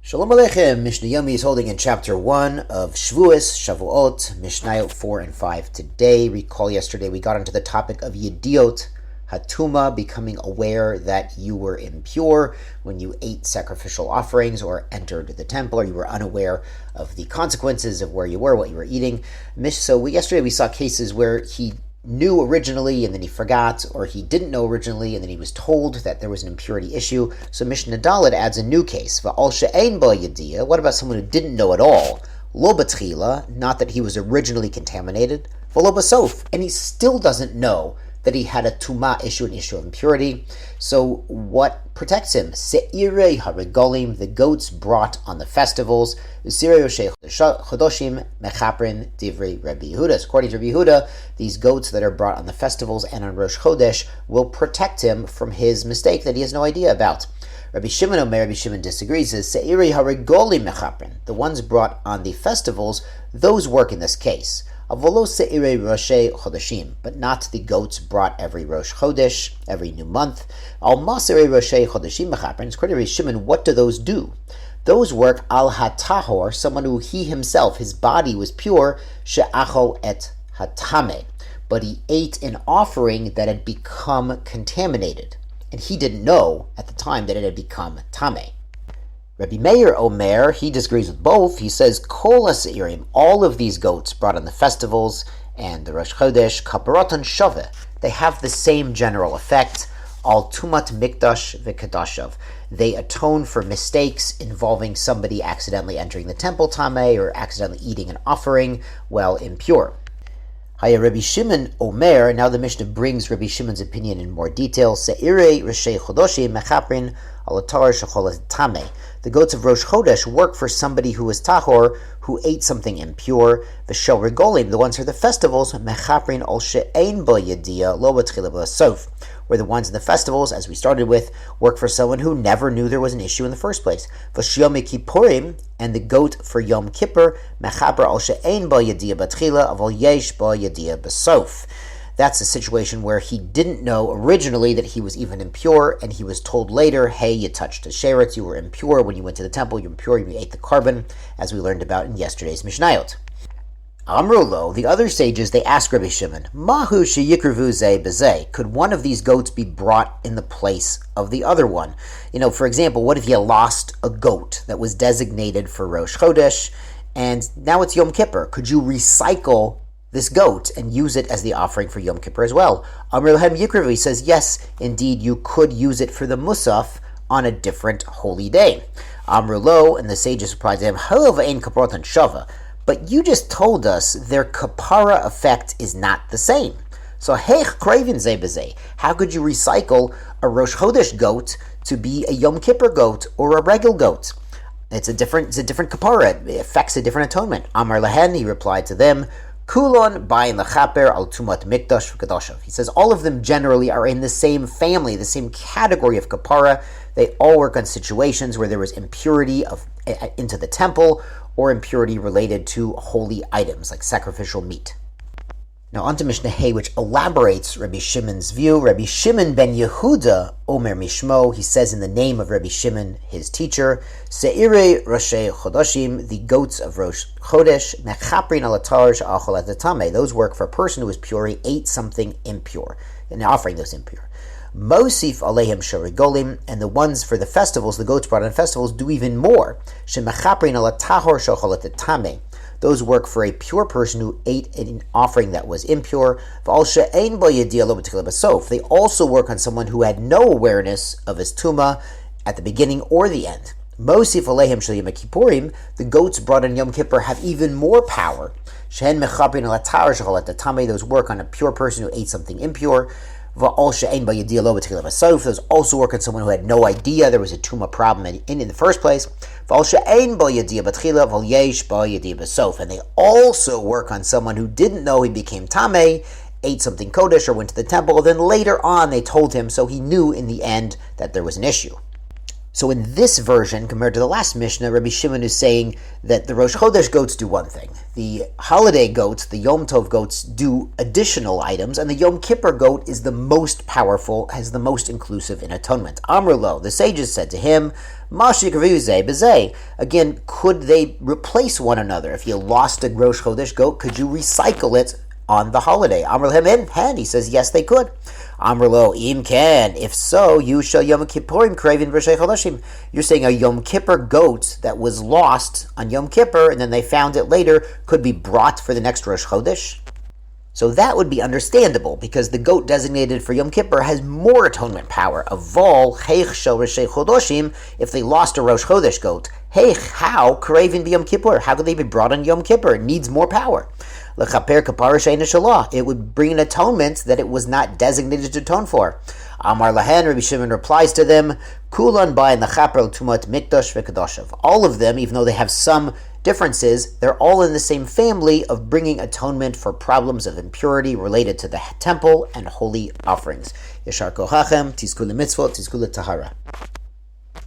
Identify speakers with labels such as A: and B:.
A: Shalom Aleichem. Mishnah Yomi is holding in chapter 1 of Shevuot, Mishnah 4 and 5 today. Recall yesterday we got into the topic of Yediot Hatuma, becoming aware that you were impure when you ate sacrificial offerings or entered the temple, or you were unaware of the consequences of where you were, what you were eating. So yesterday we saw cases where he knew originally and then he forgot, or he didn't know originally and then he was told that there was an impurity issue. So Mishnah Dalet adds a new case. V'al she'ein ba yediyah. What about someone who didn't know at all? Lo b'tchila, not that he was originally contaminated. V'lo b'sof, and he still doesn't know that he had a tumah issue, an issue of impurity. So what protects him? Se'irei harigolim, the goats brought on the festivals. Usirei roshei chodoshim mechaprin divrei Rabbi Yehuda. According to Rabbi Yehuda, these goats that are brought on the festivals and on Rosh Chodesh will protect him from his mistake that he has no idea about. Rabbi Shimon disagrees. Says Se'irei harigolim mechaprin, the ones brought on the festivals, those work in this case. Avolo se'irei roshei chodeshim, but not the goats brought every Rosh Chodesh, every new month. Al maserei roshei chodeshim mechaprin. According to Rabbi Shimon, what do those do? Those work al hatahor, someone who he himself, his body was pure, she'achol et hatame, but he ate an offering that had become contaminated, and he didn't know at the time that it had become tameh. Rabbi Meir Omer, he disagrees with both. He says, Kol ha'se'irim, all of these goats brought on the festivals and the Rosh Chodesh, kaparoton shaveh, they have the same general effect. Al tumat mikdash v'kedashav, they atone for mistakes involving somebody accidentally entering the temple tameh or accidentally eating an offering while impure. Haya Rabbi Shimon Omer, now the Mishnah brings Rabbi Shimon's opinion in more detail. Se'irei roshei chodoshim mechaprin al atar shechol tameh. The goats of Rosh Chodesh work for somebody who is tahor, who ate something impure. V'shel regolim, the ones for the festivals, mechaprin al she'ein bo yediyah lo b'tchila b'sof, where the ones in the festivals, as we started with, work for someone who never knew there was an issue in the first place. V'shyomi kippurim, and the goat for Yom Kippur, mechaper al she'ein bo yediyah b'tchila avol yesh bo yediyah b'sof. That's a situation where he didn't know originally that he was even impure, and he was told later, hey, you touched the sheretz, you were impure when you went to the temple, you're impure, you ate the carbon, as we learned about in yesterday's Mishnayot. Amrulo, the other sages, they ask Rabbi Shimon, Mahu sheyikruvu zeh bezeh, could one of these goats be brought in the place of the other one? For example, what if you lost a goat that was designated for Rosh Chodesh, and now it's Yom Kippur? Could you recycle this goat and use it as the offering for Yom Kippur as well? Amr Lahem Yikruvu, he says, yes, indeed, you could use it for the Musaf on a different holy day. Amr Lo, and the sages replied to him, Halav ein kaparotan shava, but you just told us their kapara effect is not the same. So, heich kravin zeh bezeh, how could you recycle a Rosh Chodesh goat to be a Yom Kippur goat or a regal goat? It's a different kapara, it affects a different atonement. Amr Lahen, he replied to them, Kulon bayin lechaper al tumat mikdash v'kedashav. He says all of them generally are in the same family, the same category of kapara. They all work on situations where there was impurity into the temple or impurity related to holy items like sacrificial meat. Now on to Mishnah Hay, which elaborates Rabbi Shimon's view. Rabbi Shimon ben Yehuda Omer Mishmo, he says in the name of Rabbi Shimon, his teacher, Se'irei roshei chodoshim, the goats of Rosh Chodesh, mechaprin al atar she'achol tameh, those work for a person who is pure, he ate something impure, and offering those impure. Mosif alehem sharigolim, and the ones for the festivals, the goats brought on festivals, do even more. Shemechaprin al tahor she'achol tameh, those work for a pure person who ate an offering that was impure. They also work on someone who had no awareness of his tumah at the beginning or the end. Mosif alehem shel Yom Kippurim, the goats brought on Yom Kippur have even more power. Those work on a pure person who ate something impure. Those also work on someone who had no idea there was a tumah problem in the first place. And they also work on someone who didn't know he became tameh, ate something kodesh or went to the temple, then later on they told him, so he knew in the end that there was an issue. So in this version, compared to the last Mishnah, Rabbi Shimon is saying that the Rosh Chodesh goats do one thing, The holiday goats, the Yom Tov goats, do additional items, and the Yom Kippur goat is the most powerful, has the most inclusive in atonement. Amrlo, the sages said to him, Mashik Ruzeh Bezeh. Again, could they replace one another? If you lost a Rosh Chodesh goat, could you recycle it on the holiday? Amrlo Hen, he says, yes, they could. Amrlo, Im Ken. If so, you shall Yom Kippurim Kravin V'Shei Chodeshim. You're saying a Yom Kippur goat that was lost on Yom Kippur and then they found it later could be brought for the next Rosh Chodesh? So that would be understandable because the goat designated for Yom Kippur has more atonement power. Avol Heich Shel Rishei Chodoshim. If they lost a Rosh Chodesh goat, Heich, how Kravin B'Yom Kippur? How could they be brought on Yom Kippur? It needs more power. It would bring an atonement that it was not designated to atone for. Amar Lahen, Rabbi Shimon replies to them, Kulan bayin lachaper tumat mikdash v'kadoshav. All of them, even though they have some differences, they're all in the same family of bringing atonement for problems of impurity related to the temple and holy offerings. Yeshar kochachem, tizku lemitzvot, tizku letahara.